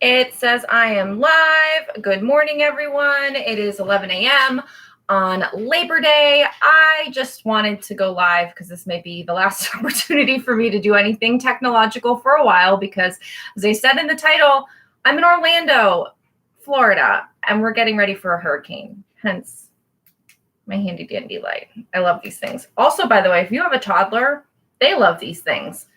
It says I am live. Good morning, everyone. It is 11 a.m. on Labor Day. I just wanted to go live because this may be the last opportunity for me to do anything technological for a while because, as I said in the title, I'm in Orlando, Florida, and we're getting ready for a hurricane, hence my handy dandy light. I love these things. Also, by the way, if you have a toddler, they love these things.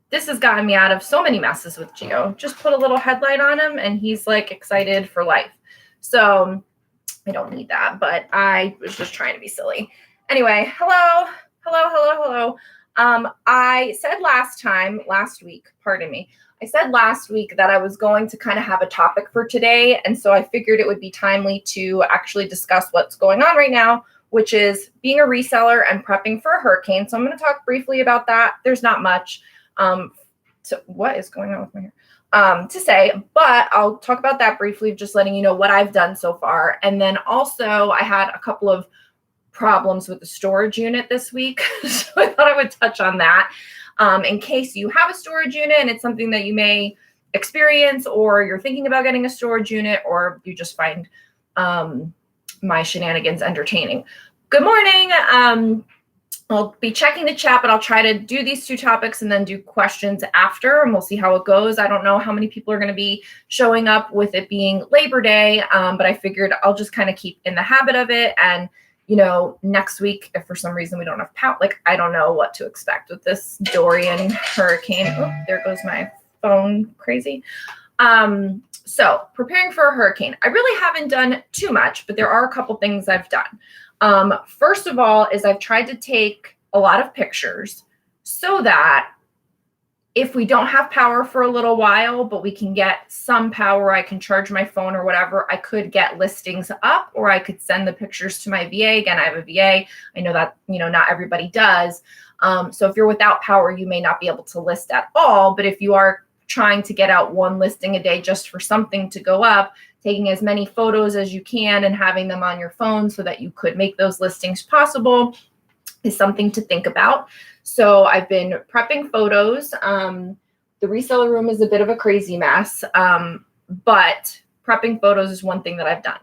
This has gotten me out of so many messes with Gio. Just put a little headlight on him and he's like excited for life. So I don't need that, but I was just trying to be silly. Anyway, hello. I said last week that I was going to kind of have a topic for today. And so I figured it would be timely to actually discuss what's going on right now, which is being a reseller and prepping for a hurricane. So I'm going to talk briefly about that. There's not much. So what is going on with my hair? To say, but I'll talk about that briefly, just letting you know what I've done so far. And then also I had a couple of problems with the storage unit this week. So I thought I would touch on that in case you have a storage unit and it's something that you may experience, or you're thinking about getting a storage unit, or you just find my shenanigans entertaining. Good morning. I'll be checking the chat, but I'll try to do these two topics and then do questions after, and we'll see how it goes. I don't know how many people are going to be showing up with it being Labor Day, but I figured I'll just kind of keep in the habit of it. And, you know, next week, if for some reason we don't have power, like, I don't know what to expect with this Dorian hurricane. Oh, there goes my phone crazy. So preparing for a hurricane. I really haven't done too much, but there are a couple things I've done. First of all is I've tried to take a lot of pictures so that if we don't have power for a little while, but we can get some power, I can charge my phone or whatever, I could get listings up, or I could send the pictures to my VA. Again, I have a VA. I know that, you know, not everybody does. So if you're without power, you may not be able to list at all. But if you are trying to get out one listing a day just for something to go up, taking as many photos as you can and having them on your phone so that you could make those listings possible is something to think about. So I've been prepping photos. The reseller room is a bit of a crazy mess, but prepping photos is one thing that I've done.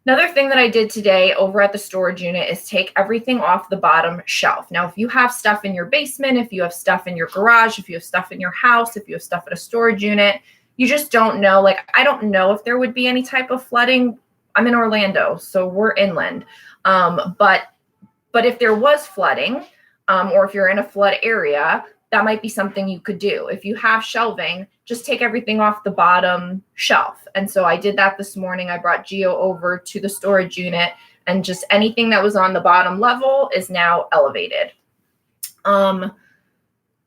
Another thing that I did today over at the storage unit is take everything off the bottom shelf. Now, if you have stuff in your basement, if you have stuff in your garage, if you have stuff in your house, if you have stuff at a storage unit, you just don't know. Like, I don't know if there would be any type of flooding. I'm in Orlando, so we're inland. But if there was flooding, or if you're in a flood area, that might be something you could do. If you have shelving, just take everything off the bottom shelf. And so I did that this morning. I brought Gio over to the storage unit, and just anything that was on the bottom level is now elevated.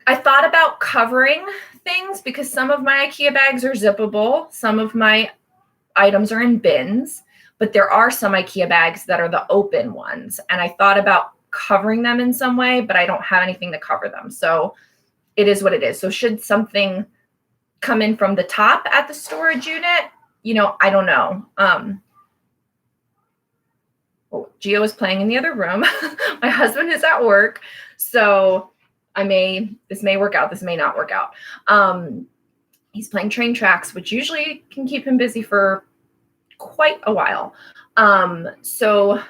I thought about covering things because some of my IKEA bags are zippable. Some of my items are in bins, but there are some IKEA bags that are the open ones. And I thought about covering them in some way, but I don't have anything to cover them. So it is what it is. So should something come in from the top at the storage unit, you know, I don't know. Gio is playing in the other room. My husband is at work. So this may work out. This may not work out. He's playing train tracks, which usually can keep him busy for quite a while. So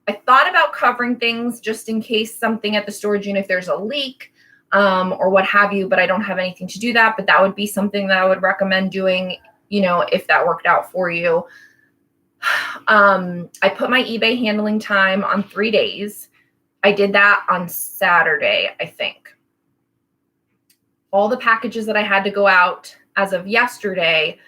I thought about covering things just in case something at the storage unit, if there's a leak, or what have you, but I don't have anything to do that. But that would be something that I would recommend doing, you know, if that worked out for you. I put my eBay handling time on 3 days. I did that on Saturday, I think. All the packages that I had to go out as of yesterday,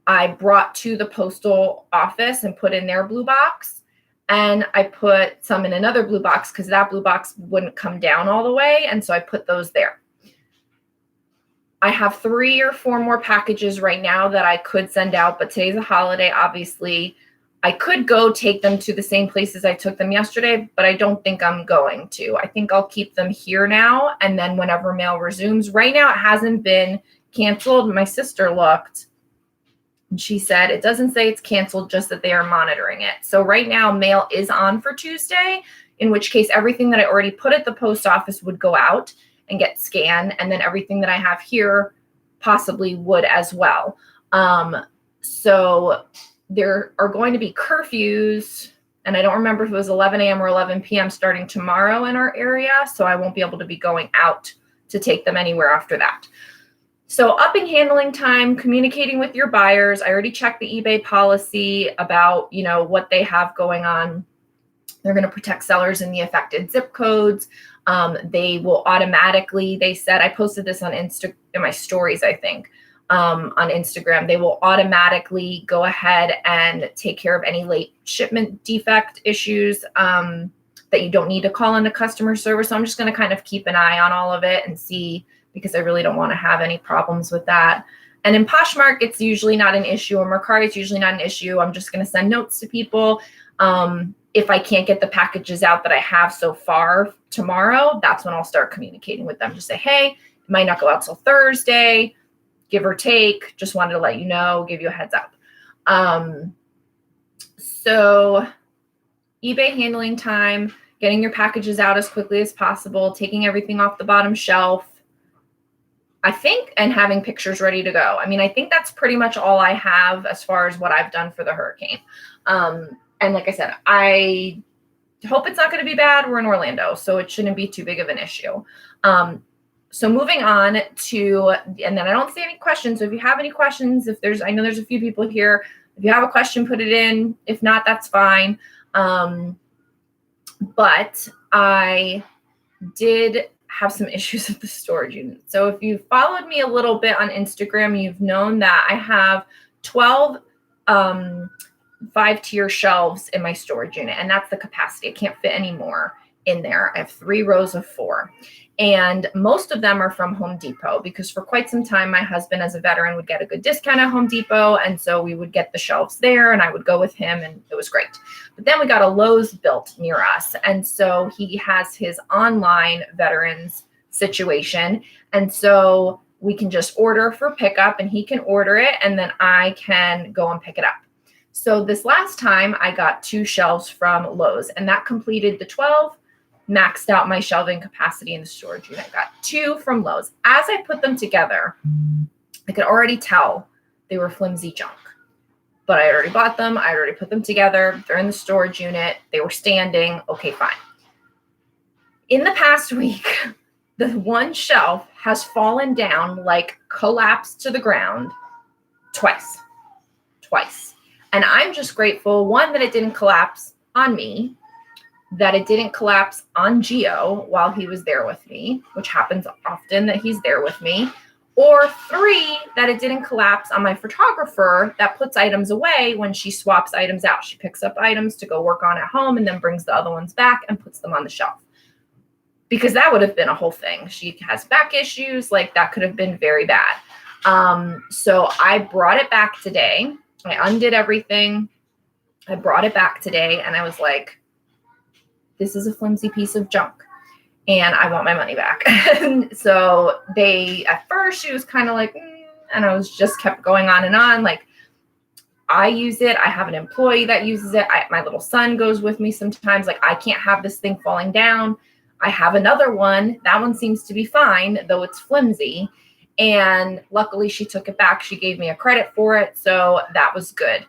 I brought to the postal office and put in their blue box. And I put some in another blue box because that blue box wouldn't come down all the way. And so I put those there. I have 3 or 4 more packages right now that I could send out, but today's a holiday, obviously. I could go take them to the same places I took them yesterday, but I don't think I'm going to. I think I'll keep them here now, and then whenever mail resumes. Right now, it hasn't been canceled. My sister looked, and she said it doesn't say it's canceled, just that they are monitoring it. So right now, mail is on for Tuesday, in which case everything that I already put at the post office would go out. and get scanned. And then everything that I have here possibly would as well. So there are going to be curfews, and I don't remember if it was 11 a.m. or 11 p.m. starting tomorrow in our area. So I won't be able to be going out to take them anywhere after that. So upping handling time, communicating with your buyers. I already checked the eBay policy about, what they have going on. They're going to protect sellers in the affected zip codes. They will automatically, they said, I posted this on in my stories, I think, on Instagram. They will automatically go ahead and take care of any late shipment defect issues that you don't need to call into customer service. So I'm just going to kind of keep an eye on all of it and see, because I really don't want to have any problems with that. And in Poshmark, it's usually not an issue. Or Mercari, it's usually not an issue. I'm just going to send notes to people. If I can't get the packages out that I have so far tomorrow, that's when I'll start communicating with them. Just say, hey, it might not go out till Thursday, give or take. Just wanted to let you know, give you a heads up. So eBay handling time, getting your packages out as quickly as possible, taking everything off the bottom shelf, I think, and having pictures ready to go. I mean, I think that's pretty much all I have as far as what I've done for the hurricane. And like I said, I hope it's not going to be bad. We're in Orlando, so it shouldn't be too big of an issue. So moving on to, and then I don't see any questions. So if you have any questions, I know there's a few people here. If you have a question, put it in. If not, that's fine. But I did have some issues with the storage unit. So if you followed me a little bit on Instagram, you've known that I have 12 5-tier shelves in my storage unit, and that's the capacity. I can't fit any more in there. I have 3 rows of 4, and most of them are from Home Depot, because for quite some time, my husband as a veteran would get a good discount at Home Depot, and so we would get the shelves there, and I would go with him, and it was great. But then we got a Lowe's built near us, and so he has his online veterans situation, and so we can just order for pickup, and he can order it, and then I can go and pick it up. So this last time I got 2 shelves from Lowe's, and that completed the 12, maxed out my shelving capacity in the storage unit. Got 2 from Lowe's. As I put them together, I could already tell they were flimsy junk, but I had already bought them. I had already put them together. They're in the storage unit. They were standing. Okay, fine. In the past week, the one shelf has fallen down, like collapsed to the ground twice. And I'm just grateful, one, that it didn't collapse on me, that it didn't collapse on Gio while he was there with me, which happens often that he's there with me, or 3, that it didn't collapse on my photographer that puts items away when she swaps items out. She picks up items to go work on at home and then brings the other ones back and puts them on the shelf. Because that would have been a whole thing. She has back issues, like that could have been very bad. So I brought it back today. I undid everything. I brought it back today, and I was like, this is a flimsy piece of junk, and I want my money back. And so at first she was kind of like, and I was just kept going on and on. Like, I use it. I have an employee that uses it. My little son goes with me sometimes. Like, I can't have this thing falling down. I have another one. That one seems to be fine, though it's flimsy. And luckily she took it back. She gave me a credit for it. So that was good.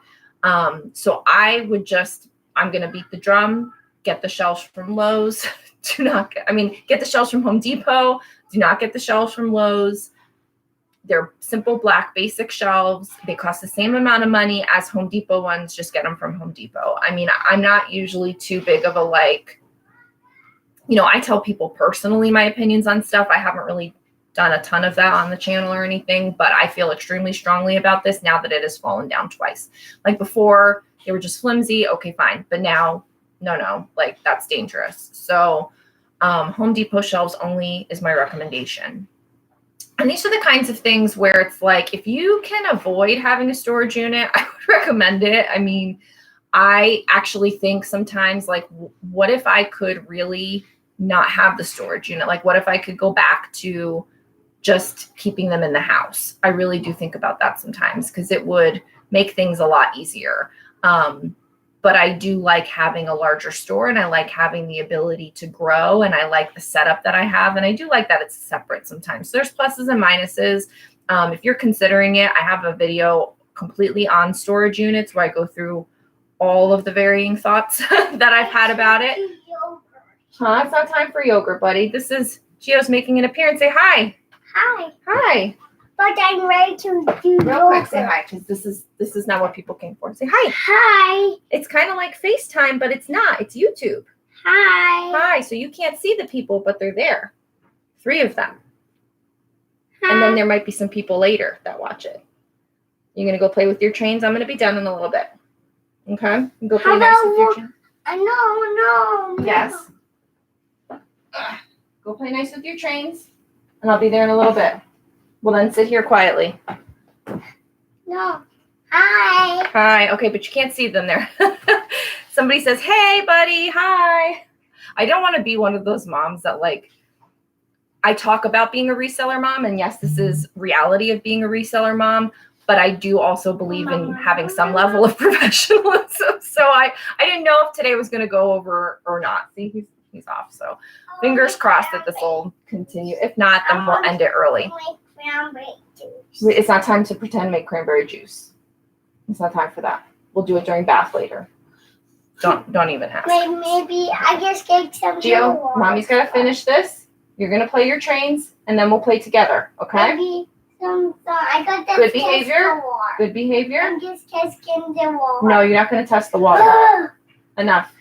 So I'm going to beat the drum, get the shelves from Lowe's. Get the shelves from Home Depot. Do not get the shelves from Lowe's. They're simple black basic shelves. They cost the same amount of money as Home Depot ones. Just get them from Home Depot. I mean, I'm not usually too big of a I tell people personally my opinions on stuff. I haven't really done a ton of that on the channel or anything, but I feel extremely strongly about this now that it has fallen down twice. Like before, they were just flimsy. Okay, fine. But now, no, like that's dangerous. So Home Depot shelves only is my recommendation. And these are the kinds of things where it's like, if you can avoid having a storage unit, I would recommend it. I mean, I actually think sometimes, like, what if I could really not have the storage unit? Like, what if I could go back to just keeping them in the house? I really do think about that sometimes, because it would make things a lot easier. but I do like having a larger store, and I like having the ability to grow, and I like the setup that I have. And I do like that it's separate sometimes. So there's pluses and minuses. If you're considering it, I have a video completely on storage units where I go through all of the varying thoughts that I've had about it. Huh? It's not time for yogurt, buddy. This is Gio's making an appearance. Say hi. Hi. Hi. But I'm ready to do Real quick, say hi, because this is not what people came for. Say hi. Hi. It's kind of like FaceTime, but it's not. It's YouTube. Hi. Hi. So you can't see the people, but they're there. 3 of them. Hi. And then there might be some people later that watch it. You're going to go play with your trains. I'm going to be done in a little bit. Okay? You go play nice with your trains. No. Yes. Go play nice with your trains, and I'll be there in a little bit. Well, then sit here quietly. No. Hi. Hi. Okay, but you can't see them there. Somebody says, hey, buddy. Hi. I don't want to be one of those moms that, like, I talk about being a reseller mom, and yes, this is reality of being a reseller mom, but I do also believe in having some level of professionalism. So I didn't know if today was going to go over or not. See, he's off. So fingers crossed that this will continue. If not, then we'll end it early. It's not time to pretend to make cranberry juice. It's not time for that. We'll do it during bath later. Don't even ask. Maybe I just get some. Gio, mommy's got to finish this. You're going to play your trains, and then we'll play together, okay? Maybe I got that. Good behavior. Good behavior. I'm just testing the wall. No, you're not going to test the water. Enough.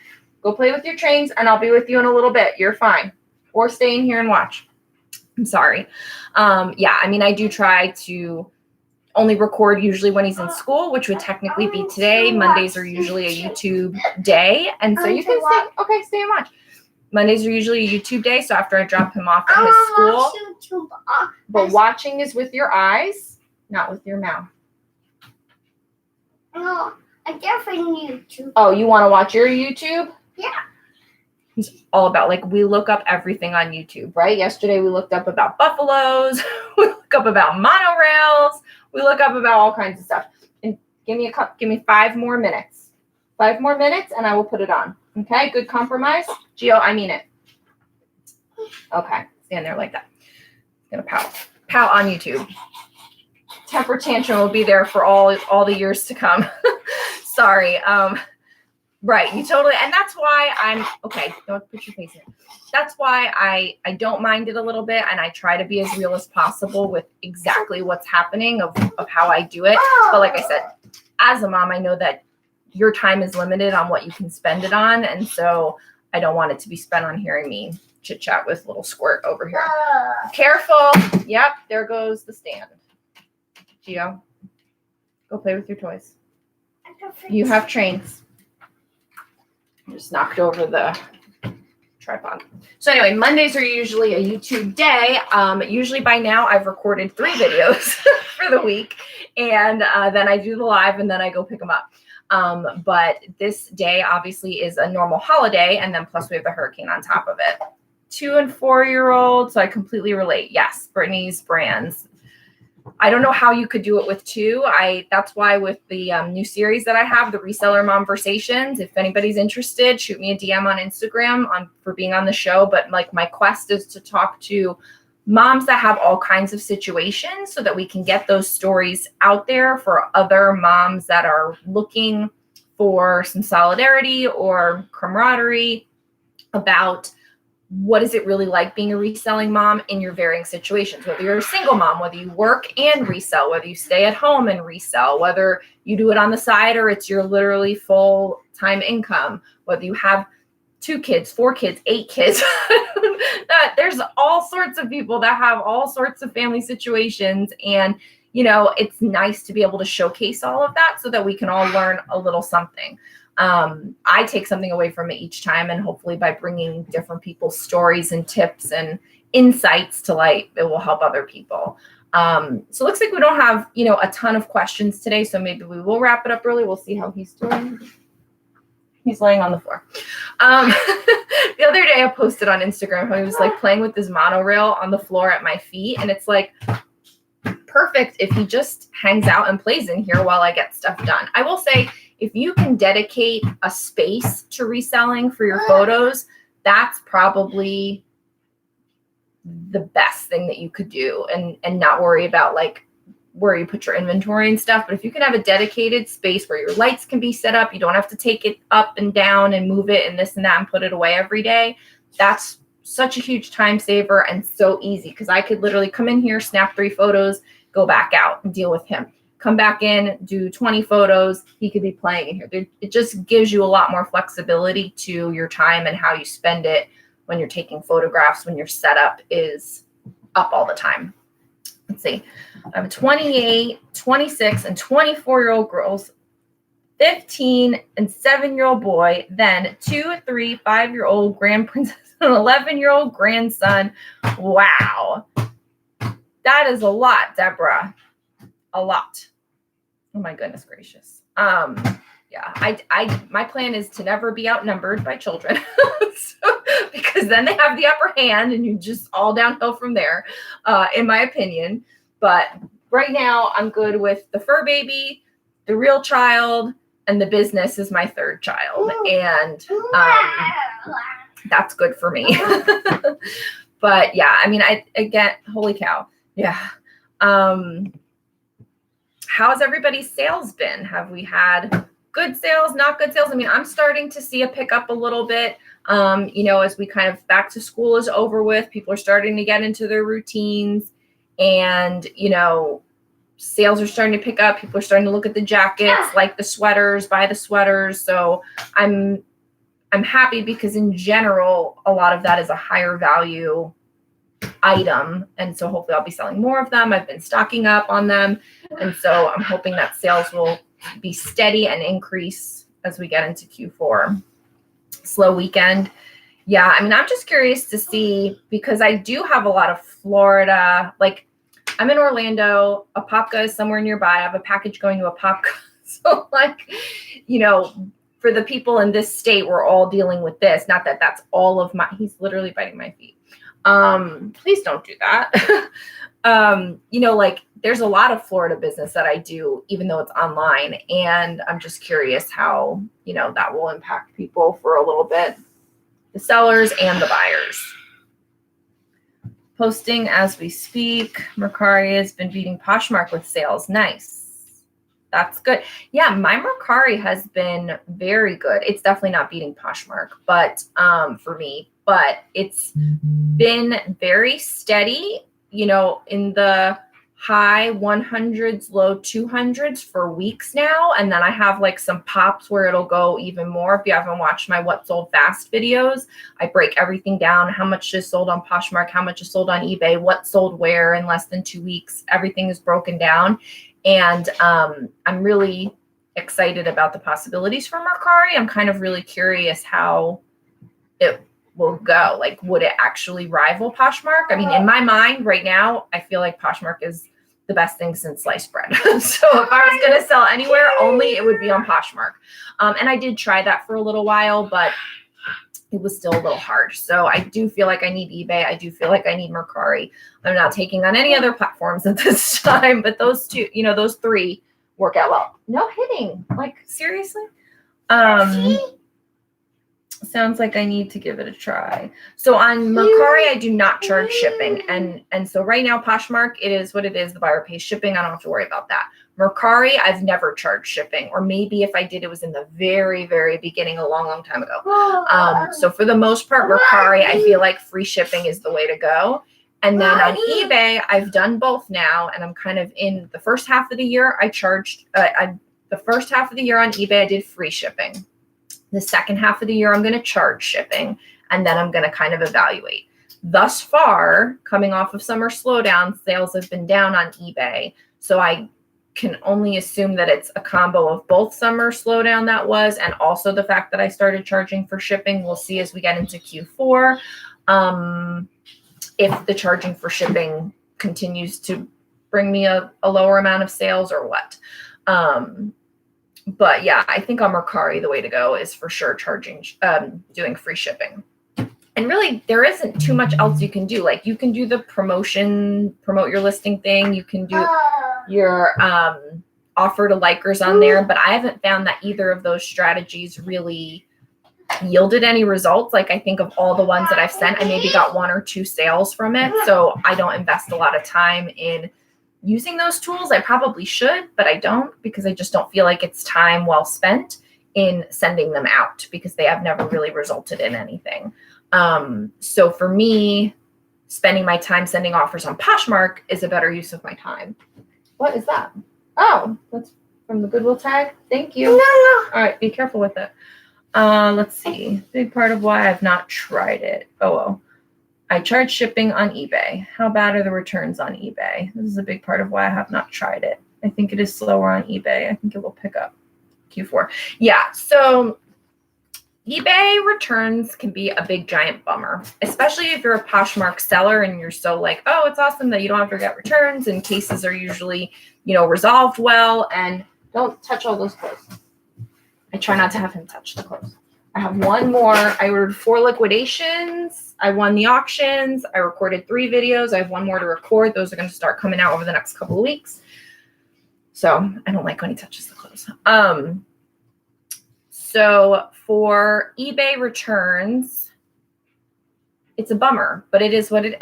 Go play with your trains, and I'll be with you in a little bit. You're fine. Or stay in here and watch. I'm sorry. Yeah, I mean, I do try to only record usually when he's in school, which would technically be today. Mondays are usually a YouTube day. And so you can stay and watch. Mondays are usually a YouTube day. So after I drop him off at his school. But watching is with your eyes, not with your mouth. No, I definitely YouTube. Oh, you want to watch your YouTube? Yeah. He's all about, like, we look up everything on YouTube, right? Yesterday we looked up about buffaloes. We look up about monorails. We look up about all kinds of stuff. And give me 5 more minutes. 5 more minutes, and I will put it on. Okay, good compromise. Gio, I mean it. Okay, stand there like that. Gonna pout on YouTube. Temper tantrum will be there for all the years to come. Sorry. Right, you totally, and that's why I'm okay. Don't put your face in it. That's why I don't mind it a little bit, and I try to be as real as possible with exactly what's happening of how I do it. But like I said, as a mom, I know that your time is limited on what you can spend it on, and so I don't want it to be spent on hearing me chit chat with little squirt over here. Careful. Yep, there goes the stand. Gio, go play with your toys. You have trains. Just knocked over the tripod. So anyway, Mondays are usually a YouTube day. Usually by now I've recorded 3 videos for the week, and then I do the live, and then I go pick them up. But this day obviously is a normal holiday, and then plus we have the hurricane on top of it. 2 and 4-year-olds, so I completely relate. Yes, Brittany's brands. I don't know how you could do it with 2. That's why with the new series that I have, the Reseller Momversations, if anybody's interested, shoot me a DM on Instagram for being on the show. But like my quest is to talk to moms that have all kinds of situations so that we can get those stories out there for other moms that are looking for some solidarity or camaraderie about what is it really like being a reselling mom in your varying situations, whether you're a single mom, whether you work and resell, whether you stay at home and resell, whether you do it on the side or it's your literally full-time income, whether you have 2 kids, 4 kids, 8 kids. There's all sorts of people that have all sorts of family situations. And, you know, it's nice to be able to showcase all of that so that we can all learn a little something. I take something away from it each time, and hopefully by bringing different people's stories and tips and insights to light, it will help other people. So it looks like we don't have, a ton of questions today, so maybe we will wrap it up early. We'll see how he's doing. He's laying on the floor. The other day I posted on Instagram how he was like playing with his monorail on the floor at my feet, and it's like perfect if he just hangs out and plays in here while I get stuff done. I will say if you can dedicate a space to reselling for your photos, that's probably the best thing that you could do, and not worry about like where you put your inventory and stuff. But if you can have a dedicated space where your lights can be set up, you don't have to take it up and down and move it and this and that and put it away every day. That's such a huge time saver and so easy, because I could literally come in here, snap 3 photos, go back out and deal with him. Come back in, do 20 photos. He could be playing in here. It just gives you a lot more flexibility to your time and how you spend it when you're taking photographs, when your setup is up all the time. Let's see. I have 28, 26, and 24-year-old girls, 15 and 7-year-old boy, then 2, 3, 5-year-old grand princess, and 11-year-old grandson. Wow. That is a lot, Deborah. A lot. Oh my goodness gracious. Yeah, my plan is to never be outnumbered by children. Because then they have the upper hand and you just all downhill from there, in my opinion. But right now I'm good with the fur baby, the real child, and the business is my 3rd child. And that's good for me. But yeah, I mean, again, holy cow. Yeah. How's everybody's sales been? Have we had good sales, not good sales? I mean, I'm starting to see a pickup a little bit. As we kind of back to school is over with, people are starting to get into their routines, and, sales are starting to pick up. People are starting to look at the jackets, like the sweaters, buy the sweaters. So I'm happy, because in general, a lot of that is a higher value item. And so hopefully I'll be selling more of them. I've been stocking up on them. And so I'm hoping that sales will be steady and increase as we get into Q4. Slow weekend. Yeah, I mean, I'm just curious to see, because I do have a lot of Florida, like I'm in Orlando, Apopka is somewhere nearby. I have a package going to Apopka. So like, for the people in this state, we're all dealing with this. Not that that's all of he's literally biting my feet. Please don't do that. Like there's a lot of Florida business that I do, even though it's online. And I'm just curious how, that will impact people for a little bit, the sellers and the buyers. Posting as we speak. Mercari has been beating Poshmark with sales. Nice. That's good. Yeah, my Mercari has been very good. It's definitely not beating Poshmark, but for me, but it's been very steady, in the high 100s, low 200s for weeks now. And then I have like some pops where it'll go even more. If you haven't watched my What Sold Fast videos, I break everything down, how much is sold on Poshmark, how much is sold on eBay, what sold where in less than 2 weeks. Everything is broken down. And I'm really excited about the possibilities for Mercari. I'm kind of really curious how it will go. Like, would it actually rival Poshmark? I mean, in my mind right now, I feel like Poshmark is the best thing since sliced bread. So if I was going to sell anywhere, only it would be on Poshmark. And I did try that for a little while, but it was still a little hard. So I do feel like I need eBay. I do feel like I need Mercari. I'm not taking on any other platforms at this time, but those two, those 3 work out well. No hitting. Like, seriously? Sounds like I need to give it a try. So on Mercari, I do not charge shipping. And so right now, Poshmark, it is what it is. The buyer pays shipping. I don't have to worry about that. Mercari, I've never charged shipping. Or maybe if I did, it was in the very, very beginning, a long, long time ago. So for the most part, Mercari, I feel like free shipping is the way to go. And then on eBay, I've done both now. And I'm kind of in the first half of the year, I charged, the first half of the year on eBay, I did free shipping. The second half of the year, I'm going to charge shipping, and then I'm going to kind of evaluate. Thus far, coming off of summer slowdown, sales have been down on eBay. So I can only assume that it's a combo of both summer slowdown that was, and also the fact that I started charging for shipping. We'll see as we get into Q4 if the charging for shipping continues to bring me a lower amount of sales or what. But yeah, I think on Mercari, the way to go is for sure charging, doing free shipping. And really, there isn't too much else you can do. Like, you can do the promote your listing thing. You can do your offer to likers on there, but I haven't found that either of those strategies really yielded any results. Like I think of all the ones that I've sent, I maybe got 1 or 2 sales from it. So I don't invest a lot of time in using those tools. I probably should, but I don't, because I just don't feel like it's time well spent in sending them out, because they have never really resulted in anything. So for me, spending my time sending offers on Poshmark is a better use of my time. What is that? Oh, that's from the Goodwill tag. Thank you. No. All right, be careful with it. Let's see. Big part of why I've not tried it. Oh, I charge shipping on eBay. How bad are the returns on eBay? This is a big part of why I have not tried it. I think it is slower on eBay. I think it will pick up Q4. Yeah, so eBay returns can be a big giant bummer, especially if you're a Poshmark seller and you're so like, oh, it's awesome that you don't have to get returns, and cases are usually, resolved well. And don't touch all those clothes. I try not to have him touch the clothes. I have one more. I ordered 4 liquidations. I won the auctions. I recorded 3 videos. I have 1 more to record. Those are going to start coming out over the next couple of weeks. So I don't like when he touches the clothes. So for eBay returns, it's a bummer, but it is what it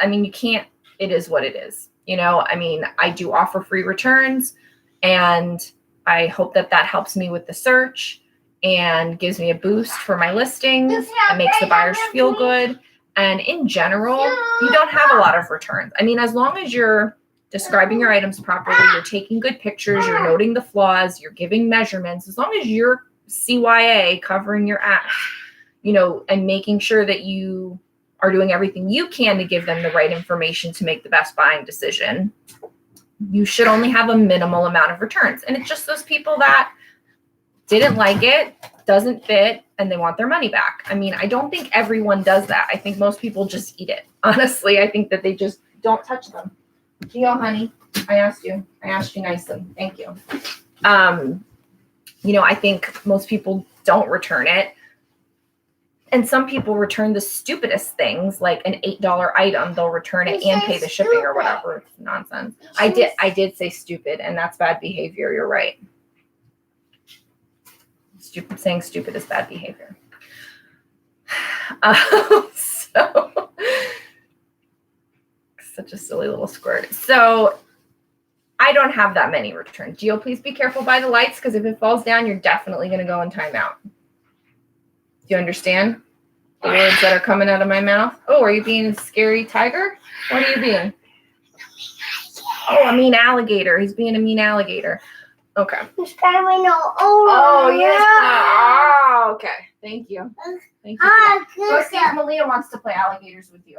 is what it is. I do offer free returns, and I hope that helps me with the search and gives me a boost for my listings. It makes the buyers feel good. And in general, you don't have a lot of returns. As long as you're describing your items properly, you're taking good pictures, you're noting the flaws, you're giving measurements, as long as you're CYA covering your ass, and making sure that you are doing everything you can to give them the right information to make the best buying decision, you should only have a minimal amount of returns. And it's just those people that didn't like it, doesn't fit, and they want their money back. I don't think everyone does that. I think most people just eat it. Honestly, I think that they just don't touch them. Gio, honey, I asked you nicely. Thank you. I think most people don't return it. And some people return the stupidest things, like an $8 item. They'll return it and pay the shipping or whatever. It's nonsense. I did say stupid, and that's bad behavior. You're right. Saying stupid is bad behavior. So such a silly little squirt. So I don't have that many returns. Gio, please be careful by the lights, because if it falls down, you're definitely going to go in timeout. Do you understand the words that are coming out of my mouth? Oh, are you being a scary tiger? What are you being? Oh, a mean alligator. He's being a mean alligator. Okay. Oh, yes. Oh, okay. Thank you. Go see if Malia wants to play alligators with you.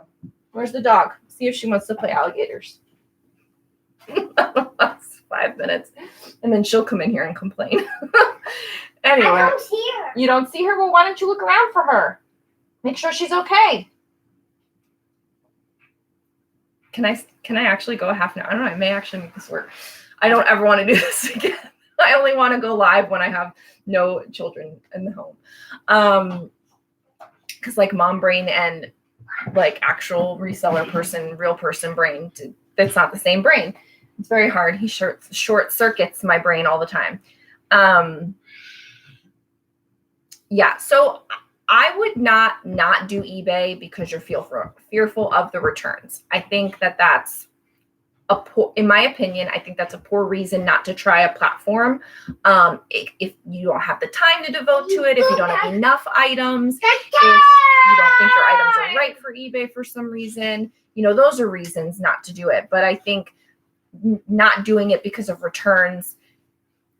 Where's the dog? See if she wants to play alligators. That's 5 minutes. And then she'll come in here and complain. Anyway. I don't see her. You don't see her? Well, why don't you look around for her? Make sure she's okay. Can I actually go a half an hour? I don't know. I may actually make this work. I don't ever want to do this again. I only want to go live when I have no children in the home. Because like mom brain and like actual reseller person, real person brain, that's not the same brain. It's very hard. He short circuits my brain all the time. Yeah, so I would not do eBay because you're fearful of the returns. I think that's in my opinion, I think that's a poor reason not to try a platform. If you don't have the time to devote to it, if you don't have enough items, if you don't think your items are right for eBay for some reason, those are reasons not to do it. But I think not doing it because of returns,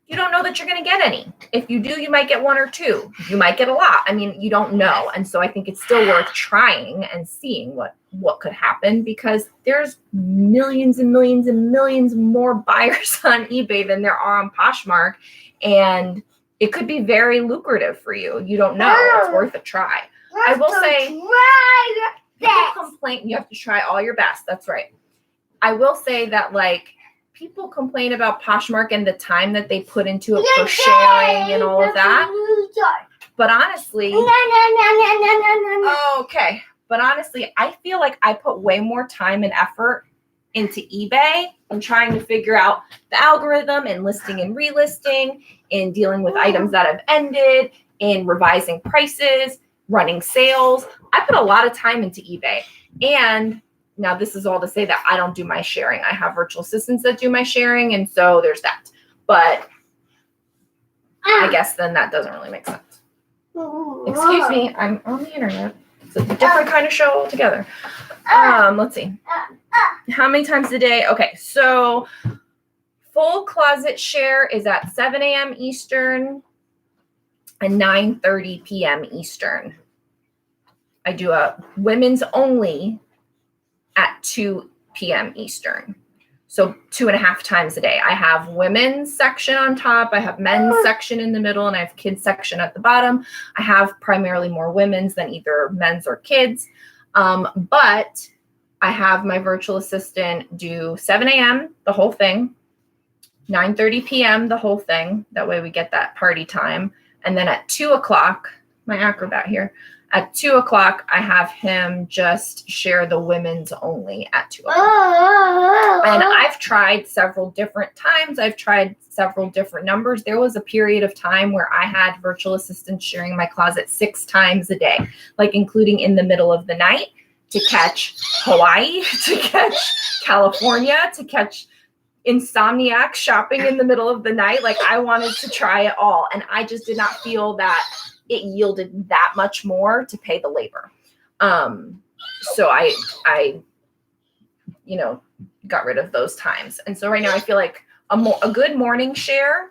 you don't know that you're going to get any. If you do, you might get 1 or 2. You might get a lot. You don't know. And so I think it's still worth trying and seeing what could happen, because there's millions and millions and millions more buyers on eBay than there are on Poshmark. And it could be very lucrative for you. You don't know. It's worth a try. I will say, people complain. You have to try all your best. That's right. I will say that, people complain about Poshmark and the time that they put into it for sharing and all of that. But honestly, okay. But honestly, I feel like I put way more time and effort into eBay and trying to figure out the algorithm and listing and relisting, in dealing with items that have ended, in revising prices, running sales. I put a lot of time into eBay. And now this is all to say that I don't do my sharing. I have virtual assistants that do my sharing, and so there's that. But I guess then that doesn't really make sense. Excuse me, I'm on the internet. It's a different kind of show altogether. Let's see. How many times a day? Okay, so full closet share is at 7 a.m. Eastern and 9:30 p.m. Eastern. I do a women's only at 2 p.m. Eastern. So 2.5 times a day. I have women's section on top. I have men's section in the middle, and I have kids section at the bottom. I have primarily more women's than either men's or kids. But I have my virtual assistant do 7 a.m., the whole thing, 9:30 p.m., the whole thing. That way we get that party time. And then at 2 o'clock, my acrobat here, at 2 o'clock, I have him just share the women's only at 2 o'clock. And I've tried several different times. I've tried several different numbers. There was a period of time where I had virtual assistants sharing my closet 6 times a day, like including in the middle of the night to catch Hawaii, to catch California, to catch insomniac shopping in the middle of the night. Like, I wanted to try it all. And I just did not feel that it yielded that much more to pay the labor. So I got rid of those times. And so right now I feel like a good morning share,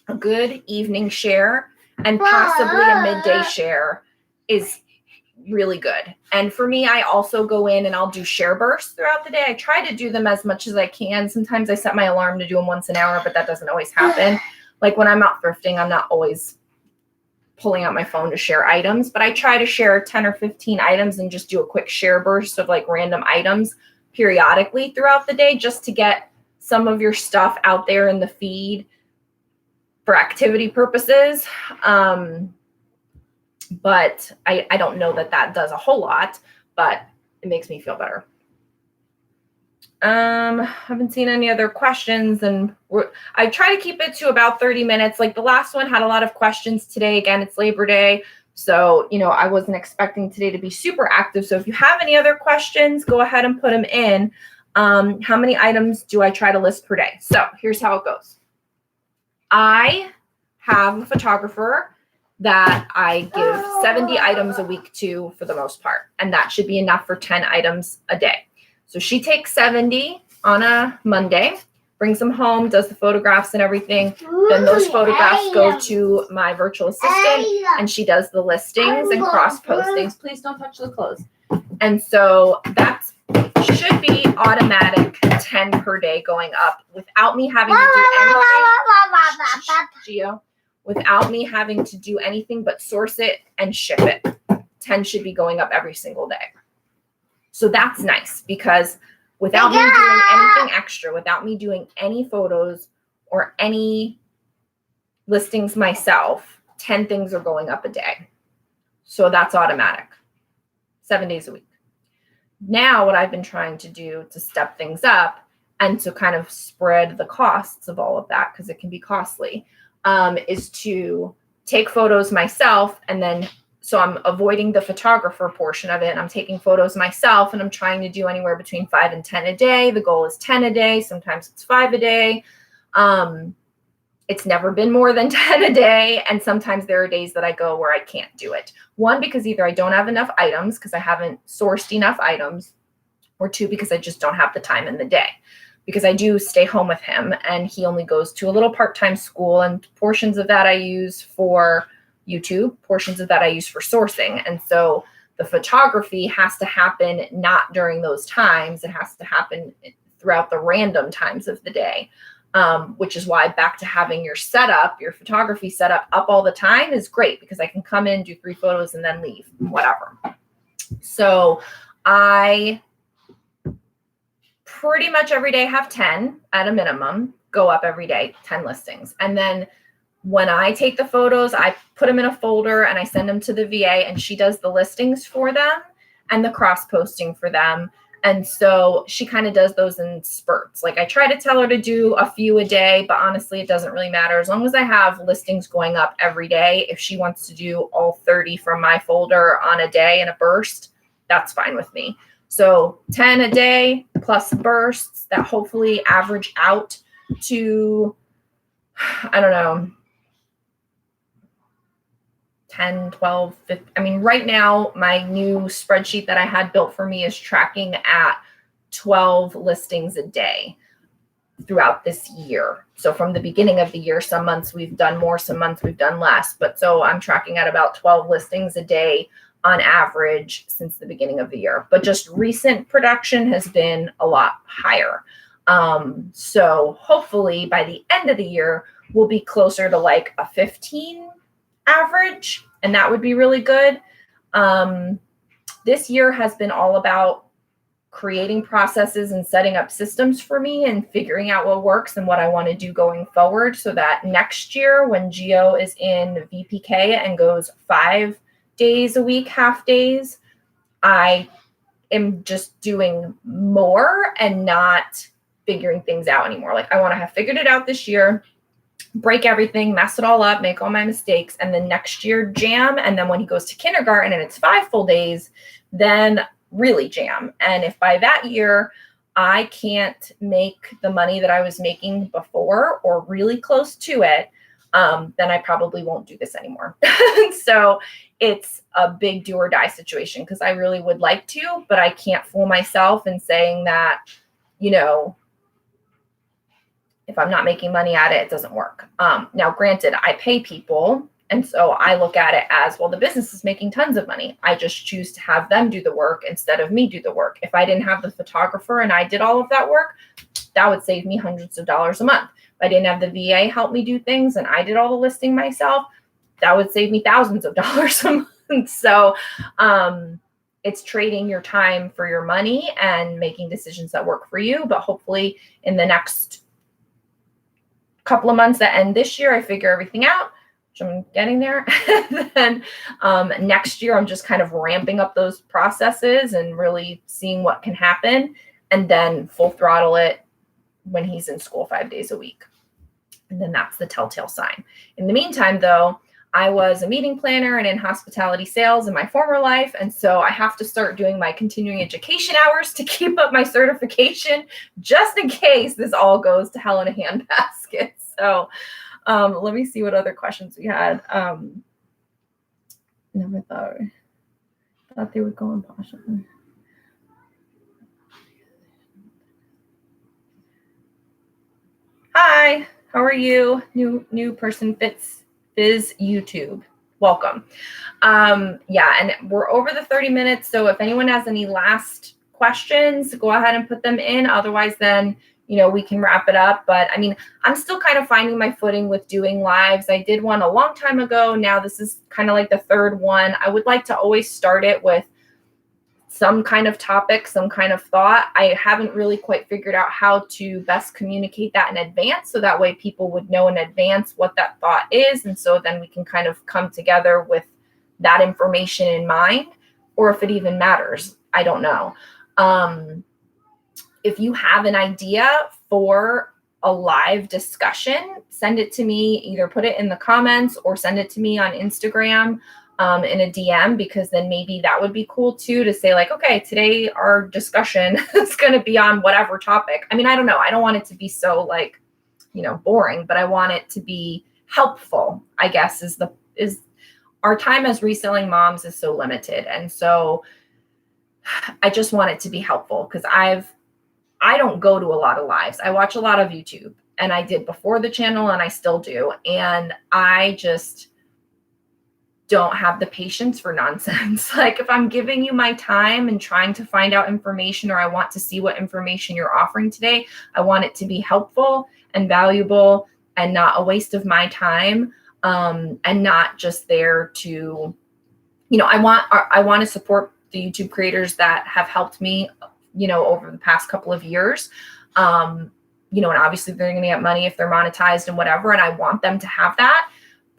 a good evening share, and possibly a midday share is really good. And for me, I also go in and I'll do share bursts throughout the day. I try to do them as much as I can. Sometimes I set my alarm to do them once an hour, but that doesn't always happen. Like when I'm out thrifting, I'm not always pulling out my phone to share items, but I try to share 10 or 15 items and just do a quick share burst of like random items periodically throughout the day, just to get some of your stuff out there in the feed for activity purposes. But I don't know that does a whole lot, but it makes me feel better. Haven't seen any other questions, and I try to keep it to about 30 minutes. Like the last one had a lot of questions today. Again, it's Labor Day. So, I wasn't expecting today to be super active. So if you have any other questions, go ahead and put them in. How many items do I try to list per day? So here's how it goes. I have a photographer that I give 70 items a week to for the most part. And that should be enough for 10 items a day. So she takes 70 on a Monday, brings them home, does the photographs and everything. Then those photographs go to my virtual assistant, and she does the listings and cross postings. Please don't touch the clothes. And so that should be automatic 10 per day going up without me having to do anything. Without me having to do anything but source it and ship it. 10 should be going up every single day. So that's nice, because without me doing anything extra, without me doing any photos or any listings myself, 10 things are going up a day. So that's automatic, 7 days a week. Now what I've been trying to do to step things up and to kind of spread the costs of all of that, because it can be costly, is to take photos myself, and then so I'm avoiding the photographer portion of it, and I'm taking photos myself, and I'm trying to do anywhere between 5 and 10 a day. The goal is 10 a day. Sometimes it's 5 a day. It's never been more than 10 a day. And sometimes there are days that I go where I can't do it. 1, because either I don't have enough items because I haven't sourced enough items, or 2, because I just don't have the time in the day. Because I do stay home with him, and he only goes to a little part-time school, and portions of that I use for YouTube, portions of that I use for sourcing. And so the photography has to happen not during those times. It has to happen throughout the random times of the day, which is why back to having your setup, your photography setup up all the time is great, because I can come in, do 3 photos, and then leave, whatever. So I pretty much every day have 10 at a minimum, go up every day, 10 listings. And then when I take the photos, I put them in a folder and I send them to the VA, and she does the listings for them and the cross posting for them. And so she kind of does those in spurts. Like I try to tell her to do a few a day, but honestly, it doesn't really matter. As long as I have listings going up every day, if she wants to do all 30 from my folder on a day in a burst, that's fine with me. So 10 a day plus bursts that hopefully average out to, I don't know, 10, 12, 15. I mean, right now, my new spreadsheet that I had built for me is tracking at 12 listings a day throughout this year. So from the beginning of the year, some months we've done more, some months we've done less. But so I'm tracking at about 12 listings a day on average since the beginning of the year. But just recent production has been a lot higher. So hopefully by the end of the year, we'll be closer to like a 15 average, and that would be really good. This year has been all about creating processes and setting up systems for me and figuring out what works and what I want to do going forward, so that next year when Geo is in VPK and goes 5 days a week, half days, I am just doing more and not figuring things out anymore. Like I want to have figured it out this year, break everything, mess it all up, make all my mistakes, and then next year jam. And then when he goes to kindergarten and it's 5 full days, then really jam. And if by that year I can't make the money that I was making before or really close to it, then I probably won't do this anymore. So it's a big do or die situation because I really would like to, but I can't fool myself in saying that, you know, if I'm not making money at it, it doesn't work. Now, granted, I pay people. And so I look at it as, well, the business is making tons of money. I just choose to have them do the work instead of me do the work. If I didn't have the photographer and I did all of that work, that would save me hundreds of dollars a month. If I didn't have the VA help me do things and I did all the listing myself, that would save me thousands of dollars a month. So it's trading your time for your money and making decisions that work for you. But hopefully in the next couple of months that end this year, I figure everything out, which I'm getting there. And then next year, I'm just kind of ramping up those processes and really seeing what can happen, and then full throttle it when he's in school 5 days a week. And then that's the telltale sign. In the meantime, though, I was a meeting planner and in hospitality sales in my former life. And so I have to start doing my continuing education hours to keep up my certification, just in case this all goes to hell in a handbasket. So let me see what other questions we had. Never thought they would go on possibly. Hi, how are you? New person Biz YouTube. Welcome. Yeah, and we're over the 30 minutes. So if anyone has any last questions, go ahead and put them in. Otherwise, then, you know, we can wrap it up. But I mean, I'm still kind of finding my footing with doing lives. I did one a long time ago. Now this is kind of like the third one. I would like to always start it with some kind of topic, some kind of thought. I haven't really quite figured out how to best communicate that in advance, so that way people would know in advance what that thought is. And so then we can kind of come together with that information in mind, or if it even matters, I don't know. If you have an idea for a live discussion, send it to me, either put it in the comments or send it to me on Instagram. In a DM, because then maybe that would be cool too, to say like, okay, today our discussion is going to be on whatever topic. I mean, I don't know. I don't want it to be so like, you know, boring, but I want it to be helpful, I guess, is our time as reselling moms is so limited. And so I just want it to be helpful, because I don't go to a lot of lives. I watch a lot of YouTube, and I did before the channel and I still do. And I just don't have the patience for nonsense. Like if I'm giving you my time and trying to find out information, or I want to see what information you're offering today, I want it to be helpful and valuable and not a waste of my time, and not just there to, you know, I want to support the YouTube creators that have helped me, you know, over the past couple of years. You know, and obviously they're going to get money if they're monetized and whatever, and I want them to have that.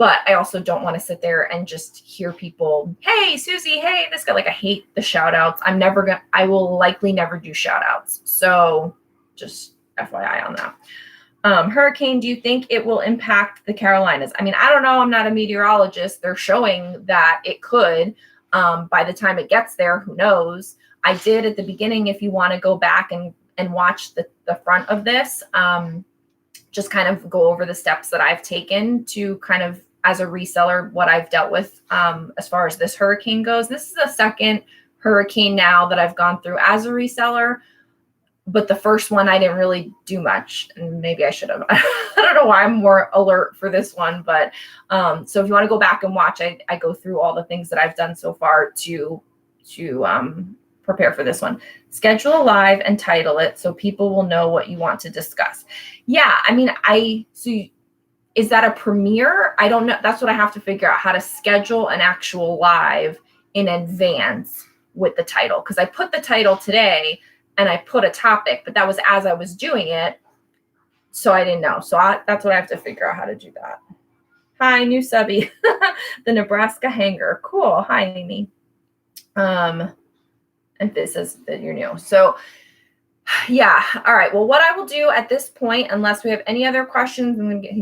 But I also don't want to sit there and just hear people, hey, Susie, hey, this guy. Like, I hate the shout outs. I will likely never do shout outs. So just FYI on that. Hurricane, do you think it will impact the Carolinas? I mean, I don't know. I'm not a meteorologist. They're showing that it could. By the time it gets there, who knows? I did at the beginning, if you want to go back and watch the front of this, just kind of go over the steps that I've taken to kind of, as a reseller, what I've dealt with as far as this hurricane goes. This is the second hurricane now that I've gone through as a reseller. But the first one, I didn't really do much, and maybe I should have. I don't know why I'm more alert for this one, but so if you want to go back and watch, I go through all the things that I've done so far to prepare for this one. Schedule a live and title it so people will know what you want to discuss. Yeah, I mean, is that a premiere? I don't know. That's what I have to figure out, how to schedule an actual live in advance with the title, because I put the title today and I put a topic, but that was as I was doing it. So I didn't know. So that's what I have to figure out, how to do that. Hi, new subby. The Nebraska hanger. Cool. Hi, Amy. And this is that you're new. So yeah. All right. Well, what I will do at this point, unless we have any other questions,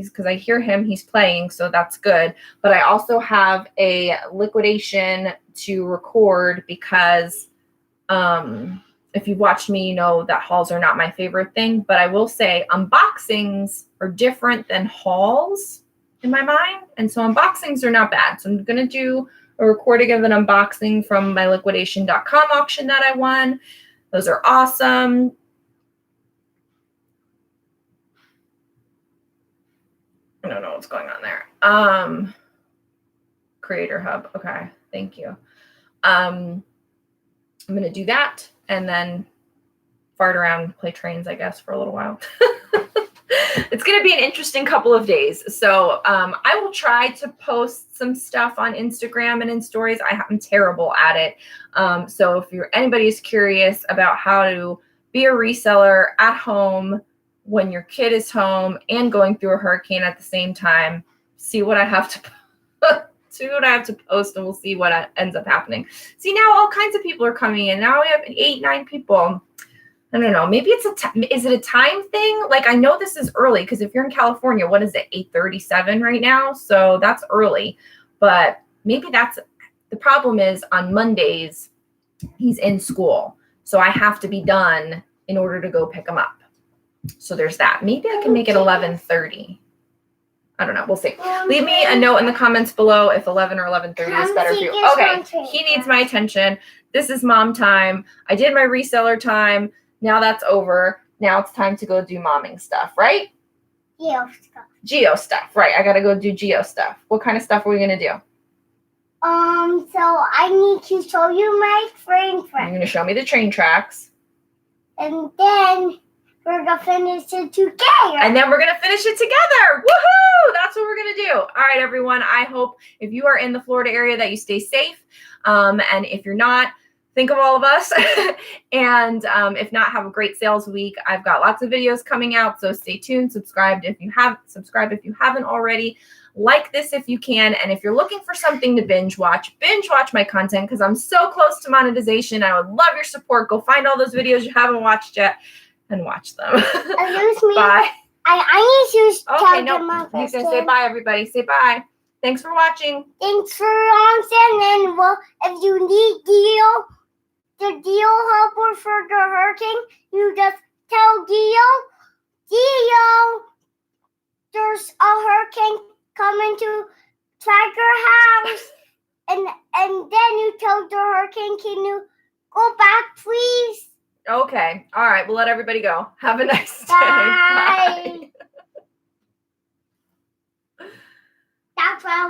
because I hear him, he's playing, so that's good. But I also have a liquidation to record because if you've watched me, you know that hauls are not my favorite thing. But I will say unboxings are different than hauls in my mind. And so unboxings are not bad. So I'm going to do a recording of an unboxing from my liquidation.com auction that I won. Those are awesome. I don't know what's going on there. Creator Hub. Okay. Thank you. I'm going to do that and then fart around, play trains, I guess, for a little while. It's going to be an interesting couple of days. So I will try to post some stuff on Instagram and in stories. I'm terrible at it. So if anybody's curious about how to be a reseller at home when your kid is home and going through a hurricane at the same time, see what I have to post, and we'll see what ends up happening. See, now all kinds of people are coming in. Now we have 8, 9 people. I don't know. Maybe it's is it a time thing? Like, I know this is early because if you're in California, what is it? 8:37 right now. So that's early, but maybe that's the problem. Is on Mondays, he's in school. So I have to be done in order to go pick him up. So there's that. Maybe I can make it 11:30. I don't know. We'll see. Leave me a note in the comments below if 11 or 11:30 is better for you. Okay. He needs my attention. This is mom time. I did my reseller time. Now that's over. Now it's time to go do momming stuff, right? Geo stuff. Right. I got to go do geo stuff. What kind of stuff are we going to do? So I need to show you my train tracks. You're going to show me the train tracks. And then we're going to finish it together. And then we're going to finish it together. Woohoo! That's what we're going to do. All right, everyone. I hope if you are in the Florida area that you stay safe. And if you're not, think of all of us. And if not, have a great sales week. I've got lots of videos coming out, so stay tuned. Subscribe if you haven't already. Like this if you can. And if you're looking for something to binge watch my content, because I'm so close to monetization. I would love your support. Go find all those videos you haven't watched yet and watch them. Bye. I need to tell them my you can say bye, everybody. Say bye. Thanks for watching. Thanks for watching. And well, if you need the deal helper for the hurricane, you just tell Dio, there's a hurricane coming to Tiger House. And then you tell the hurricane, can you go back, please? Okay. All right. We'll let everybody go. Have a nice day. Bye. Bye. That's why